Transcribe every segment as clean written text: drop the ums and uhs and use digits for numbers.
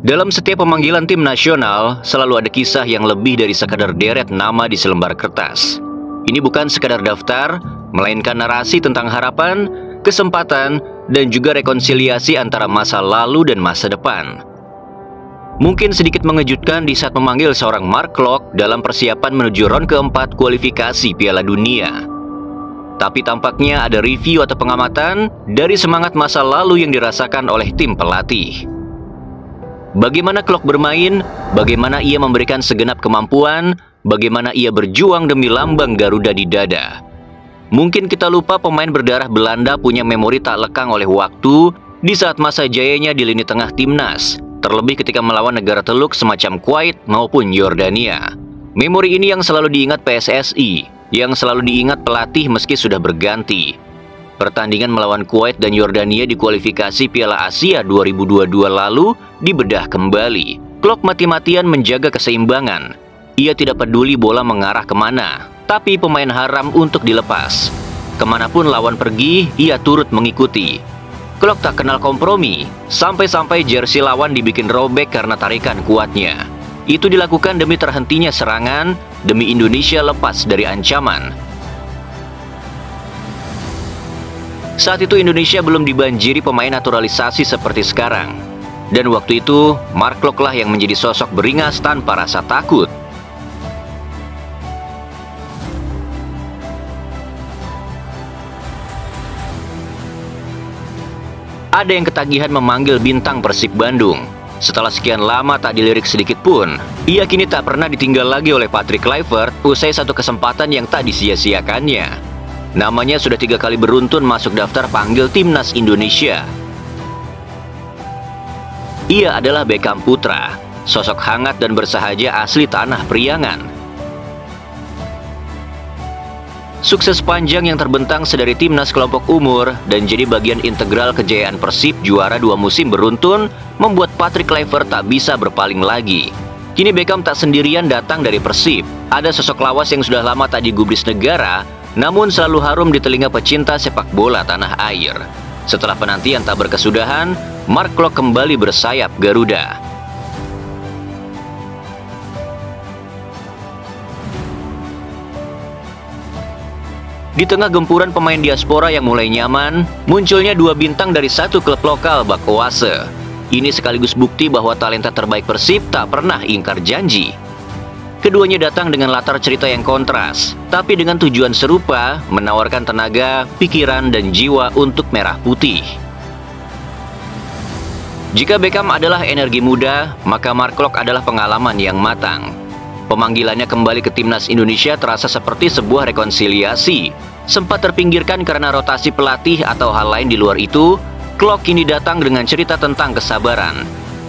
Dalam setiap pemanggilan tim nasional, selalu ada kisah yang lebih dari sekadar deret nama di selembar kertas. Ini bukan sekadar daftar, melainkan narasi tentang harapan, kesempatan, dan juga rekonsiliasi antara masa lalu dan masa depan. Mungkin sedikit mengejutkan di saat memanggil seorang Mark Klok dalam persiapan menuju ronde keempat kualifikasi Piala Dunia. Tapi tampaknya ada review atau pengamatan dari semangat masa lalu yang dirasakan oleh tim pelatih. Bagaimana Klok bermain, bagaimana ia memberikan segenap kemampuan, bagaimana ia berjuang demi lambang Garuda di dada. Mungkin kita lupa pemain berdarah Belanda punya memori tak lekang oleh waktu di saat masa jayanya di lini tengah timnas, terlebih ketika melawan negara teluk semacam Kuwait maupun Yordania. Memori ini yang selalu diingat PSSI, yang selalu diingat pelatih meski sudah berganti. Pertandingan melawan Kuwait dan Yordania di kualifikasi Piala Asia 2022 lalu dibedah kembali. Klok mati-matian menjaga keseimbangan. Ia tidak peduli bola mengarah kemana, tapi pemain haram untuk dilepas. Kemanapun lawan pergi, ia turut mengikuti. Klok tak kenal kompromi, sampai-sampai jersey lawan dibikin robek karena tarikan kuatnya. Itu dilakukan demi terhentinya serangan, demi Indonesia lepas dari ancaman. Saat itu Indonesia belum dibanjiri pemain naturalisasi seperti sekarang. Dan waktu itu, Mark Klok lah yang menjadi sosok beringas tanpa rasa takut. Ada yang ketagihan memanggil bintang Persib Bandung. Setelah sekian lama tak dilirik sedikit pun, ia kini tak pernah ditinggal lagi oleh Patrick Kluivert usai satu kesempatan yang tak disia-siakannya. Namanya sudah 3 kali beruntun masuk daftar panggil timnas Indonesia. Ia adalah Beckham Putra, sosok hangat dan bersahaja asli tanah Priangan. Sukses panjang yang terbentang sedari timnas kelompok umur dan jadi bagian integral kejayaan Persib juara 2 musim beruntun membuat Patrick Kluivert tak bisa berpaling lagi. Kini Beckham tak sendirian datang dari Persib. Ada sosok lawas yang sudah lama tak digubris negara, namun selalu harum di telinga pecinta sepak bola tanah air. Setelah penantian tak berkesudahan, Mark Klok kembali bersayap Garuda. Di tengah gempuran pemain diaspora yang mulai nyaman, munculnya 2 bintang dari satu klub lokal bak Oase. Ini sekaligus bukti bahwa talenta terbaik Persib tak pernah ingkar janji. Keduanya datang dengan latar cerita yang kontras, tapi dengan tujuan serupa, menawarkan tenaga, pikiran, dan jiwa untuk merah putih. Jika Beckham adalah energi muda, maka Mark Klok adalah pengalaman yang matang. Pemanggilannya kembali ke timnas Indonesia terasa seperti sebuah rekonsiliasi. Sempat terpinggirkan karena rotasi pelatih atau hal lain di luar itu, Klok kini datang dengan cerita tentang kesabaran.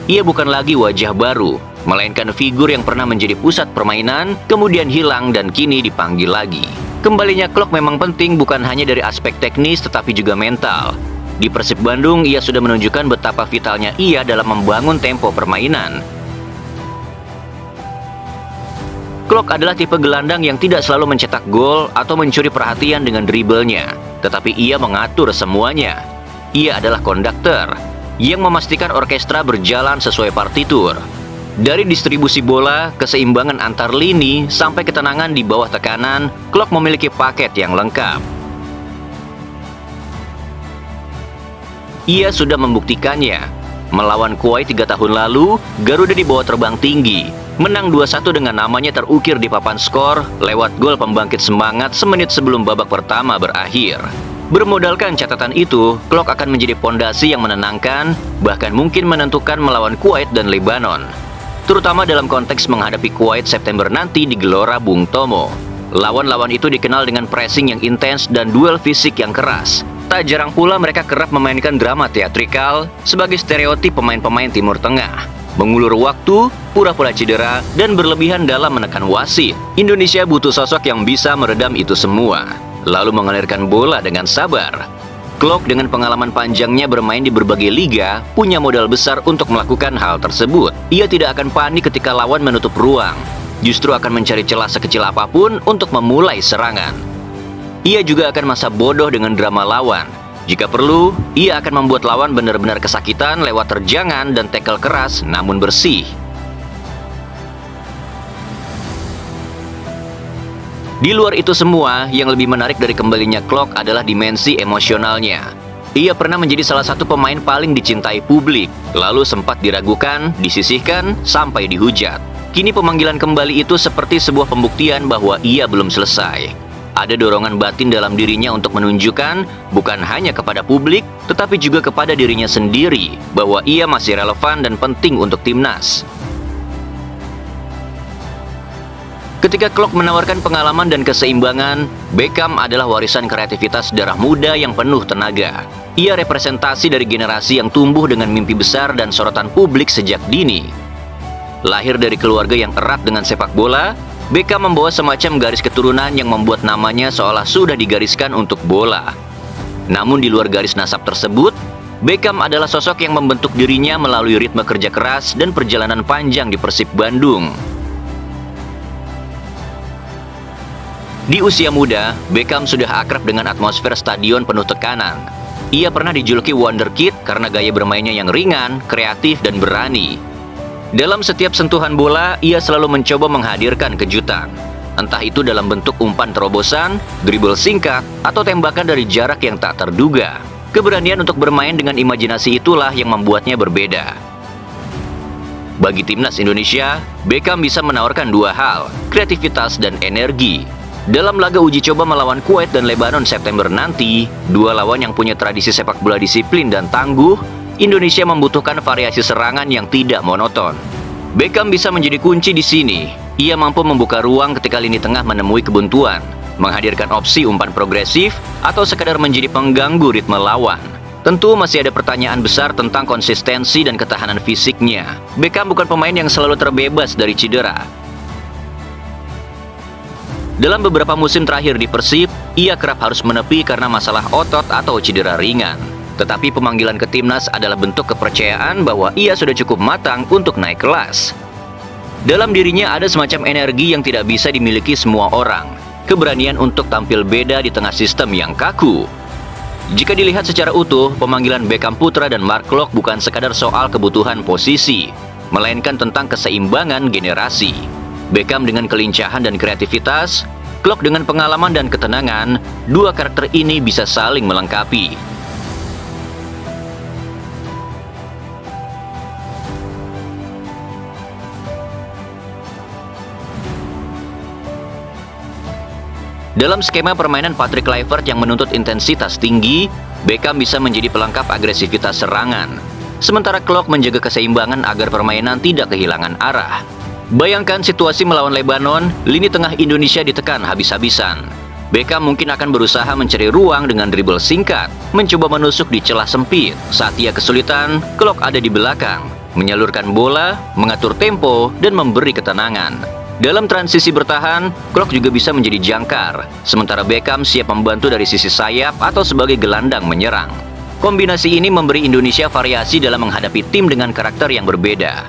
Ia bukan lagi wajah baru, melainkan figur yang pernah menjadi pusat permainan, kemudian hilang dan kini dipanggil lagi. Kembalinya Klok memang penting bukan hanya dari aspek teknis tetapi juga mental. Di Persib Bandung, ia sudah menunjukkan betapa vitalnya ia dalam membangun tempo permainan. Klok adalah tipe gelandang yang tidak selalu mencetak gol atau mencuri perhatian dengan dribblenya, tetapi ia mengatur semuanya. Ia adalah konduktor yang memastikan orkestra berjalan sesuai partitur. Dari distribusi bola, keseimbangan antar lini, sampai ketenangan di bawah tekanan, Klok memiliki paket yang lengkap. Ia sudah membuktikannya. Melawan Kuwait 3 tahun lalu, Garuda dibawa terbang tinggi, menang 2-1 dengan namanya terukir di papan skor lewat gol pembangkit semangat semenit sebelum babak pertama berakhir. Bermodalkan catatan itu, Klok akan menjadi pondasi yang menenangkan, bahkan mungkin menentukan melawan Kuwait dan Lebanon. Terutama dalam konteks menghadapi Kuwait September nanti di Gelora Bung Tomo. Lawan-lawan itu dikenal dengan pressing yang intens dan duel fisik yang keras. Tak jarang pula mereka kerap memainkan drama teatrikal sebagai stereotip pemain-pemain Timur Tengah. Mengulur waktu, pura-pura cedera, dan berlebihan dalam menekan wasit. Indonesia butuh sosok yang bisa meredam itu semua, lalu mengalirkan bola dengan sabar. Klok dengan pengalaman panjangnya bermain di berbagai liga, punya modal besar untuk melakukan hal tersebut. Ia tidak akan panik ketika lawan menutup ruang, justru akan mencari celah sekecil apapun untuk memulai serangan. Ia juga akan masa bodoh dengan drama lawan. Jika perlu, ia akan membuat lawan benar-benar kesakitan lewat terjangan dan tackle keras namun bersih. Di luar itu semua, yang lebih menarik dari kembalinya Klok adalah dimensi emosionalnya. Ia pernah menjadi salah satu pemain paling dicintai publik, lalu sempat diragukan, disisihkan, sampai dihujat. Kini pemanggilan kembali itu seperti sebuah pembuktian bahwa ia belum selesai. Ada dorongan batin dalam dirinya untuk menunjukkan bukan hanya kepada publik, tetapi juga kepada dirinya sendiri bahwa ia masih relevan dan penting untuk timnas. Ketika Klok menawarkan pengalaman dan keseimbangan, Beckham adalah warisan kreativitas darah muda yang penuh tenaga. Ia representasi dari generasi yang tumbuh dengan mimpi besar dan sorotan publik sejak dini. Lahir dari keluarga yang erat dengan sepak bola, Beckham membawa semacam garis keturunan yang membuat namanya seolah sudah digariskan untuk bola. Namun di luar garis nasab tersebut, Beckham adalah sosok yang membentuk dirinya melalui ritme kerja keras dan perjalanan panjang di Persib Bandung. Di usia muda, Beckham sudah akrab dengan atmosfer stadion penuh tekanan. Ia pernah dijuluki Wonderkid karena gaya bermainnya yang ringan, kreatif, dan berani. Dalam setiap sentuhan bola, ia selalu mencoba menghadirkan kejutan. Entah itu dalam bentuk umpan terobosan, dribble singkat, atau tembakan dari jarak yang tak terduga. Keberanian untuk bermain dengan imajinasi itulah yang membuatnya berbeda. Bagi timnas Indonesia, Beckham bisa menawarkan dua hal, kreativitas dan energi. Dalam laga uji coba melawan Kuwait dan Lebanon September nanti, dua lawan yang punya tradisi sepak bola disiplin dan tangguh, Indonesia membutuhkan variasi serangan yang tidak monoton. Beckham bisa menjadi kunci di sini. Ia mampu membuka ruang ketika lini tengah menemui kebuntuan, menghadirkan opsi umpan progresif, atau sekadar menjadi pengganggu ritme lawan. Tentu masih ada pertanyaan besar tentang konsistensi dan ketahanan fisiknya. Beckham bukan pemain yang selalu terbebas dari cedera. Dalam beberapa musim terakhir di Persib, ia kerap harus menepi karena masalah otot atau cedera ringan. Tetapi pemanggilan ke timnas adalah bentuk kepercayaan bahwa ia sudah cukup matang untuk naik kelas. Dalam dirinya ada semacam energi yang tidak bisa dimiliki semua orang. Keberanian untuk tampil beda di tengah sistem yang kaku. Jika dilihat secara utuh, pemanggilan Beckham Putra dan Mark Klok bukan sekadar soal kebutuhan posisi, melainkan tentang keseimbangan generasi. Beckham dengan kelincahan dan kreativitas, Klok dengan pengalaman dan ketenangan, dua karakter ini bisa saling melengkapi. Dalam skema permainan Patrick Kluivert yang menuntut intensitas tinggi, Beckham bisa menjadi pelengkap agresivitas serangan. Sementara Klok menjaga keseimbangan agar permainan tidak kehilangan arah. Bayangkan situasi melawan Lebanon, lini tengah Indonesia ditekan habis-habisan. Beckham mungkin akan berusaha mencari ruang dengan dribble singkat, mencoba menusuk di celah sempit. Saat ia kesulitan, Klok ada di belakang, menyalurkan bola, mengatur tempo, dan memberi ketenangan. Dalam transisi bertahan, Klok juga bisa menjadi jangkar, sementara Beckham siap membantu dari sisi sayap atau sebagai gelandang menyerang. Kombinasi ini memberi Indonesia variasi dalam menghadapi tim dengan karakter yang berbeda.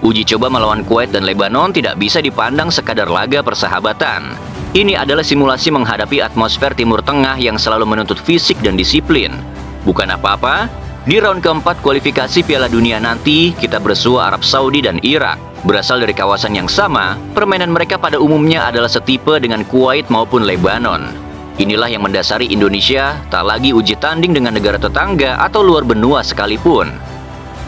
Uji coba melawan Kuwait dan Lebanon tidak bisa dipandang sekadar laga persahabatan. Ini adalah simulasi menghadapi atmosfer Timur Tengah yang selalu menuntut fisik dan disiplin. Bukan apa-apa, di round keempat kualifikasi Piala Dunia nanti, kita bersua Arab Saudi dan Irak. Berasal dari kawasan yang sama, permainan mereka pada umumnya adalah setipe dengan Kuwait maupun Lebanon. Inilah yang mendasari Indonesia tak lagi uji tanding dengan negara tetangga atau luar benua sekalipun.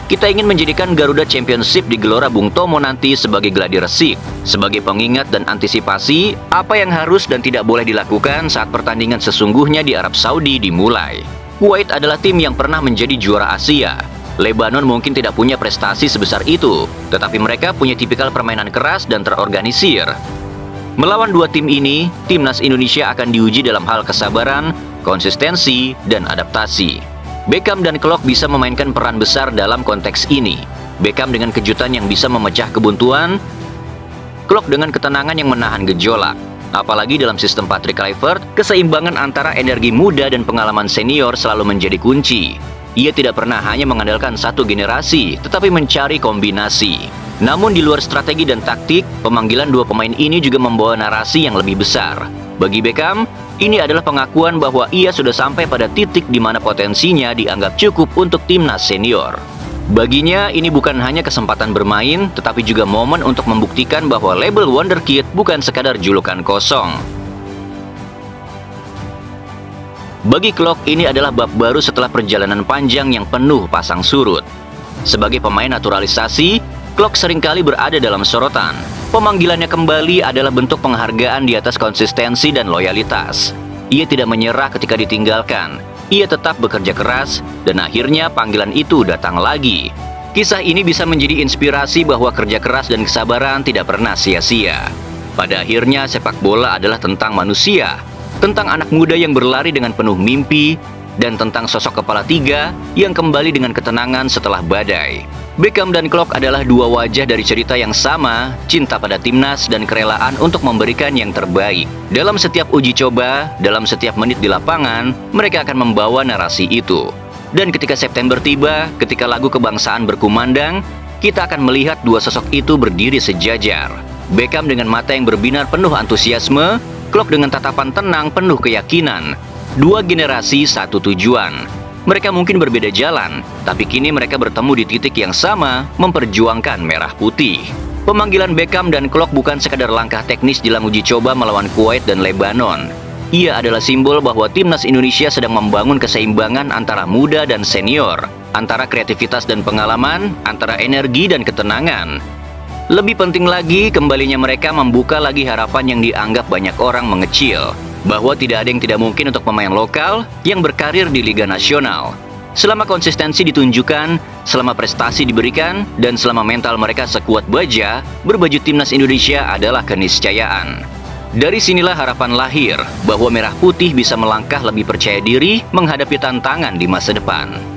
Kita ingin menjadikan Garuda Championship di Gelora Bung Tomo nanti sebagai gladi resik, sebagai pengingat dan antisipasi apa yang harus dan tidak boleh dilakukan saat pertandingan sesungguhnya di Arab Saudi dimulai. Kuwait adalah tim yang pernah menjadi juara Asia. Lebanon mungkin tidak punya prestasi sebesar itu, tetapi mereka punya tipikal permainan keras dan terorganisir. Melawan dua tim ini, timnas Indonesia akan diuji dalam hal kesabaran, konsistensi, dan adaptasi. Beckham dan Klok bisa memainkan peran besar dalam konteks ini. Beckham dengan kejutan yang bisa memecah kebuntuan, Klok dengan ketenangan yang menahan gejolak. Apalagi dalam sistem Patrick Kluivert, keseimbangan antara energi muda dan pengalaman senior selalu menjadi kunci. Ia tidak pernah hanya mengandalkan satu generasi, tetapi mencari kombinasi. Namun di luar strategi dan taktik, pemanggilan dua pemain ini juga membawa narasi yang lebih besar. Bagi Beckham, Ini adalah pengakuan bahwa ia sudah sampai pada titik di mana potensinya dianggap cukup untuk timnas senior. Baginya, ini bukan hanya kesempatan bermain, tetapi juga momen untuk membuktikan bahwa label Wonderkid bukan sekadar julukan kosong. Bagi Klok, ini adalah bab baru setelah perjalanan panjang yang penuh pasang surut. Sebagai pemain naturalisasi, Klok seringkali berada dalam sorotan. Pemanggilannya kembali adalah bentuk penghargaan di atas konsistensi dan loyalitas. Ia tidak menyerah ketika ditinggalkan. Ia tetap bekerja keras, dan akhirnya panggilan itu datang lagi. Kisah ini bisa menjadi inspirasi bahwa kerja keras dan kesabaran tidak pernah sia-sia. Pada akhirnya, sepak bola adalah tentang manusia, tentang anak muda yang berlari dengan penuh mimpi, dan tentang sosok kepala tiga yang kembali dengan ketenangan setelah badai. Beckham dan Klok adalah dua wajah dari cerita yang sama, cinta pada timnas dan kerelaan untuk memberikan yang terbaik. Dalam setiap uji coba, dalam setiap menit di lapangan, mereka akan membawa narasi itu. Dan ketika September tiba, ketika lagu kebangsaan berkumandang, kita akan melihat dua sosok itu berdiri sejajar. Beckham dengan mata yang berbinar penuh antusiasme, Klok dengan tatapan tenang penuh keyakinan. Dua generasi, satu tujuan. Mereka mungkin berbeda jalan, tapi kini mereka bertemu di titik yang sama, memperjuangkan merah putih. Pemanggilan Beckham dan Klok bukan sekadar langkah teknis dalam uji coba melawan Kuwait dan Lebanon. Ia adalah simbol bahwa timnas Indonesia sedang membangun keseimbangan antara muda dan senior, antara kreativitas dan pengalaman, antara energi dan ketenangan. Lebih penting lagi, kembalinya mereka membuka lagi harapan yang dianggap banyak orang mengecil, bahwa tidak ada yang tidak mungkin untuk pemain lokal yang berkarir di Liga Nasional. Selama konsistensi ditunjukkan, selama prestasi diberikan, dan selama mental mereka sekuat baja, berbaju timnas Indonesia adalah keniscayaan. Dari sinilah harapan lahir bahwa Merah Putih bisa melangkah lebih percaya diri menghadapi tantangan di masa depan.